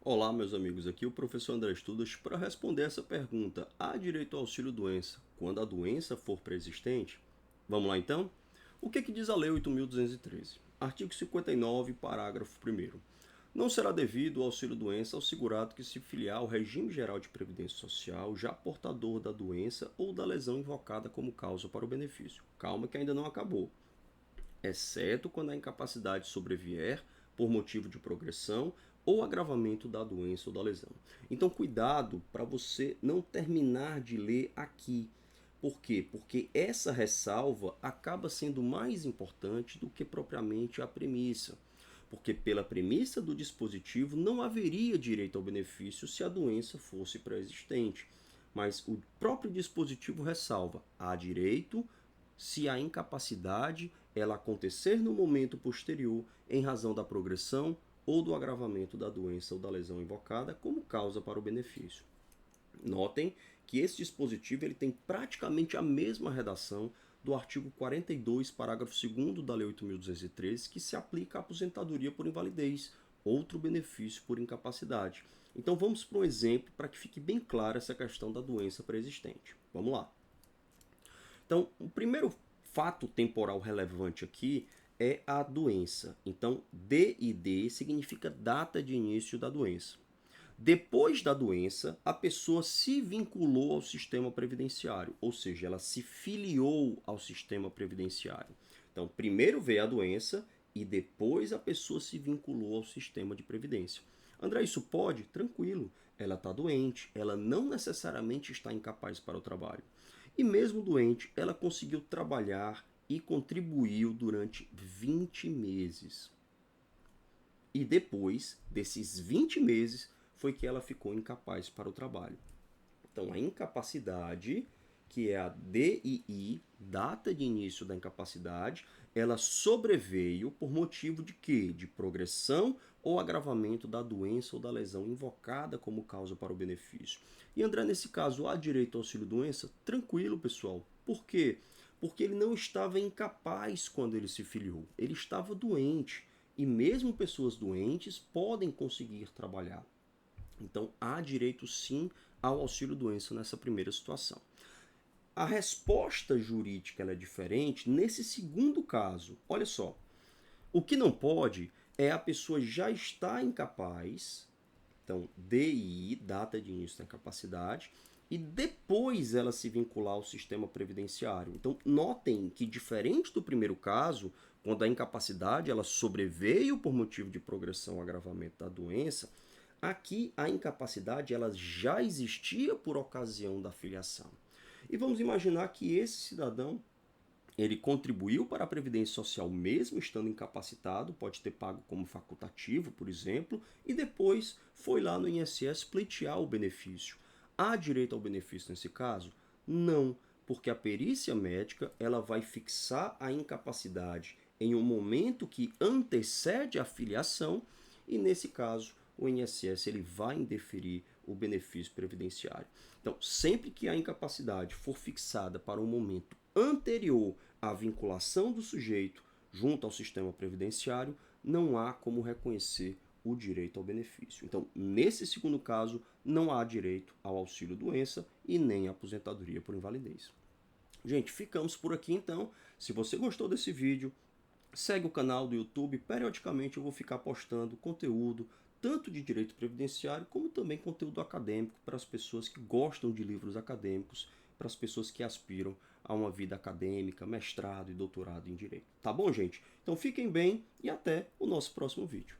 Olá, meus amigos, aqui é o professor André Estudas para responder essa pergunta. Há direito ao auxílio-doença quando a doença for pré-existente? Vamos lá então? O que diz a Lei 8.213? Artigo 59, parágrafo 1º. Não será devido ao auxílio-doença ao segurado que se filiar ao regime geral de previdência social já portador da doença ou da lesão invocada como causa para o benefício. Calma que ainda não acabou. Exceto quando a incapacidade sobrevier por motivo de progressão ou agravamento da doença ou da lesão. Então, cuidado para você não terminar de ler aqui. Por quê? Porque essa ressalva acaba sendo mais importante do que propriamente a premissa. Porque pela premissa do dispositivo não haveria direito ao benefício se a doença fosse pré-existente. Mas o próprio dispositivo ressalva: há direito se a incapacidade ela acontecer no momento posterior em razão da progressão ou do agravamento da doença ou da lesão invocada como causa para o benefício. Notem que esse dispositivo ele tem praticamente a mesma redação do artigo 42, parágrafo 2º da Lei 8.213, que se aplica à aposentadoria por invalidez, outro benefício por incapacidade. Então vamos para um exemplo para que fique bem clara essa questão da doença pré-existente. Vamos lá. Então, o primeiro fato temporal relevante aqui é a doença. Então, DID significa data de início da doença. Depois da doença, a pessoa se vinculou ao sistema previdenciário, ou seja, ela se filiou ao sistema previdenciário. Então, primeiro veio a doença e depois a pessoa se vinculou ao sistema de previdência. André, isso pode? Tranquilo. Ela está doente, ela não necessariamente está incapaz para o trabalho. E mesmo doente, ela conseguiu trabalhar e contribuiu durante 20 meses. E depois desses 20 meses foi que ela ficou incapaz para o trabalho. Então, a incapacidade, que é a DII, data de início da incapacidade, ela sobreveio por motivo de quê? De progressão ou agravamento da doença ou da lesão invocada como causa para o benefício. E André, nesse caso, há direito ao auxílio-doença? Tranquilo, pessoal. Por quê? Porque ele não estava incapaz quando ele se filiou. Ele estava doente. E mesmo pessoas doentes podem conseguir trabalhar. Então, há direito sim ao auxílio-doença nessa primeira situação. A resposta jurídica ela é diferente nesse segundo caso. Olha só, o que não pode é a pessoa já estar incapaz, então DII, data de início da incapacidade, e depois ela se vincular ao sistema previdenciário. Então, notem que diferente do primeiro caso, quando a incapacidade ela sobreveio por motivo de progressão ou agravamento da doença, aqui a incapacidade ela já existia por ocasião da filiação. E vamos imaginar que esse cidadão ele contribuiu para a Previdência Social mesmo estando incapacitado, pode ter pago como facultativo, por exemplo, e depois foi lá no INSS pleitear o benefício. Há direito ao benefício nesse caso? Não, porque a perícia médica ela vai fixar a incapacidade em um momento que antecede a filiação e, nesse caso, o INSS ele vai indeferir o benefício previdenciário. Então, sempre que a incapacidade for fixada para um momento anterior à vinculação do sujeito junto ao sistema previdenciário, não há como reconhecer o direito ao benefício. Então, nesse segundo caso, não há direito ao auxílio-doença e nem à aposentadoria por invalidez. Gente, ficamos por aqui então. Se você gostou desse vídeo, segue o canal do YouTube. Periodicamente eu vou ficar postando conteúdo tanto de direito previdenciário como também conteúdo acadêmico para as pessoas que gostam de livros acadêmicos, para as pessoas que aspiram a uma vida acadêmica, mestrado e doutorado em direito. Tá bom, gente? Então fiquem bem e até o nosso próximo vídeo.